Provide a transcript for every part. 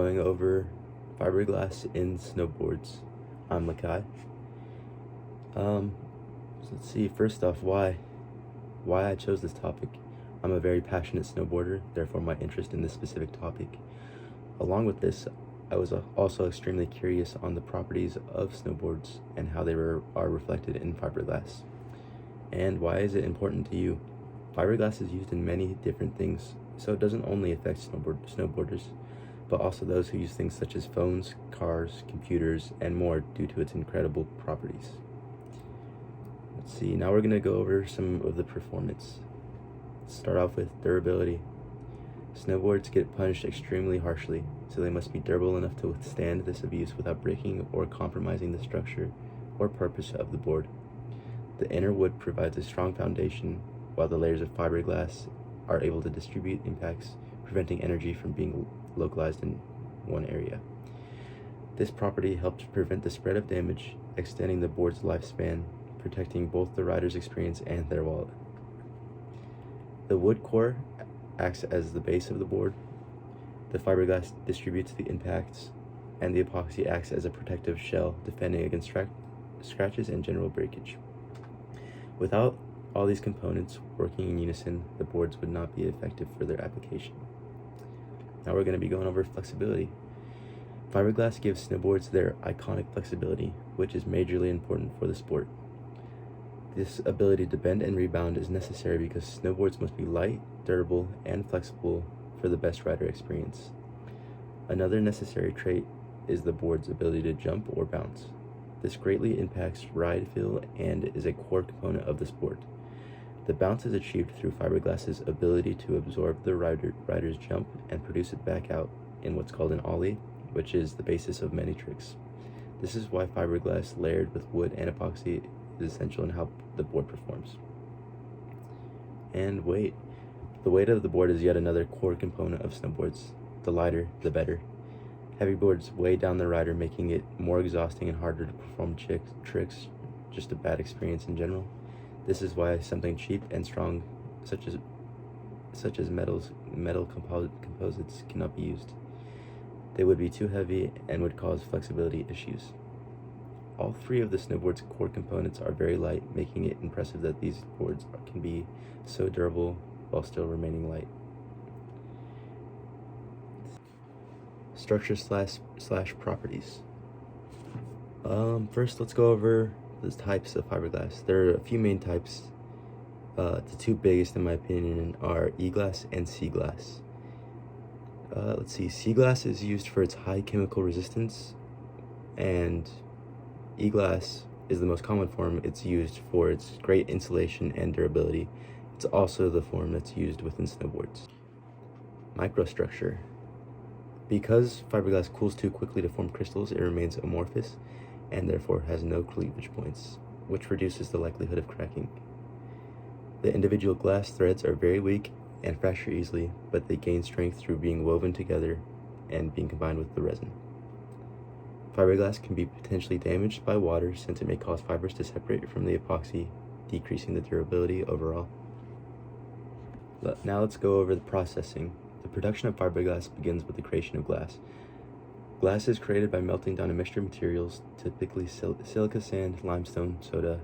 going over fiberglass in snowboards. I'm Makai. So let's see, first off, why I chose this topic. I'm a very passionate snowboarder, therefore my interest in this specific topic. Along with this, I was also extremely curious on the properties of snowboards and how they are reflected in fiberglass. And why is it important to you? Fiberglass is used in many different things, so it doesn't only affect snowboarders, but also those who use things such as phones, cars, computers, and more due to its incredible properties. Let's see, now we're going to go over some of the performance. Let's start off with durability. Snowboards get punished extremely harshly, so they must be durable enough to withstand this abuse without breaking or compromising the structure or purpose of the board. The inner wood provides a strong foundation, while the layers of fiberglass are able to distribute impacts, preventing energy from being localized in one area. This property helps prevent the spread of damage, extending the board's lifespan, protecting both the rider's experience and their wallet. The wood core acts as the base of the board, the fiberglass distributes the impacts, and the epoxy acts as a protective shell, defending against scratches and general breakage. Without all these components working in unison, the boards would not be effective for their application. Now we're going to be going over flexibility. Fiberglass gives snowboards their iconic flexibility, which is majorly important for the sport. This ability to bend and rebound is necessary because snowboards must be light, durable, and flexible for the best rider experience. Another necessary trait is the board's ability to jump or bounce. This greatly impacts ride feel and is a core component of the sport. The bounce is achieved through fiberglass's ability to absorb the rider's jump and produce it back out in what's called an ollie, which is the basis of many tricks. This is why fiberglass layered with wood and epoxy is essential in how the board performs. And weight. The weight of the board is yet another core component of snowboards. The lighter, the better. Heavy boards weigh down the rider, making it more exhausting and harder to perform tricks, just a bad experience in general. This is why something cheap and strong, such as metal composites, cannot be used. They would be too heavy and would cause flexibility issues. All three of the snowboard's core components are very light, making it impressive that these boards can be so durable while still remaining light. Structure slash properties. First, let's go over the types of fiberglass. There are a few main types. The two biggest, in my opinion, are E-glass and C-glass. Let's see, C-glass is used for its high chemical resistance, and E-glass is the most common form. It's used for its great insulation and durability. It's also the form that's used within snowboards. Microstructure. Because fiberglass cools too quickly to form crystals, it remains amorphous and therefore has no cleavage points, which reduces the likelihood of cracking. The individual glass threads are very weak and fracture easily, but they gain strength through being woven together and being combined with the resin. Fiberglass can be potentially damaged by water since it may cause fibers to separate from the epoxy, decreasing the durability overall. Now let's go over the processing. The production of fiberglass begins with the creation of glass. Glass is created by melting down a mixture of materials, typically silica sand, limestone, soda,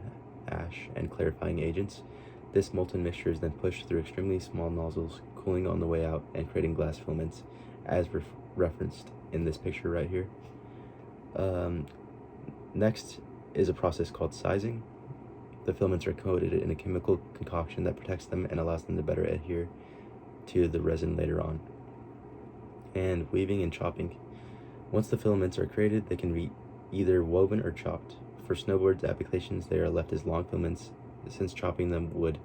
ash, and clarifying agents. This molten mixture is then pushed through extremely small nozzles, cooling on the way out and creating glass filaments, as referenced in this picture right here. Next is a process called sizing. The filaments are coated in a chemical concoction that protects them and allows them to better adhere to the resin later on. And weaving and chopping. Once the filaments are created, they can be either woven or chopped. For snowboards applications, they are left as long filaments, since chopping them would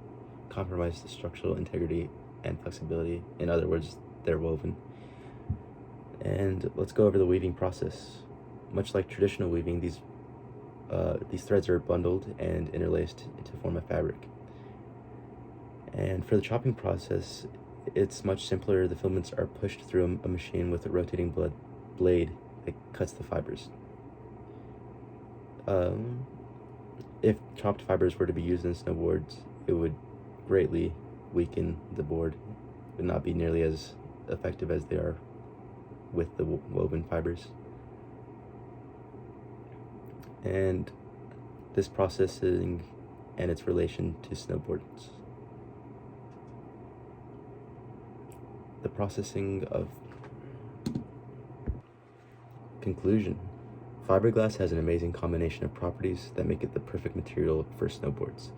compromise the structural integrity and flexibility. In other words, they're woven. And let's go over the weaving process. Much like traditional weaving, these threads are bundled and interlaced to form a fabric. And for the chopping process, it's much simpler. The filaments are pushed through a machine with a rotating blade that cuts the fibers. If chopped fibers were to be used in snowboards, it would greatly weaken the board. It would not be nearly as effective as they are with the woven fibers. And this processing and its relation to snowboards. The processing of conclusion. Fiberglass has an amazing combination of properties that make it the perfect material for snowboards.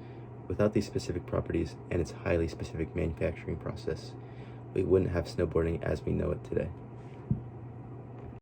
Without these specific properties and its highly specific manufacturing process, we wouldn't have snowboarding as we know it today.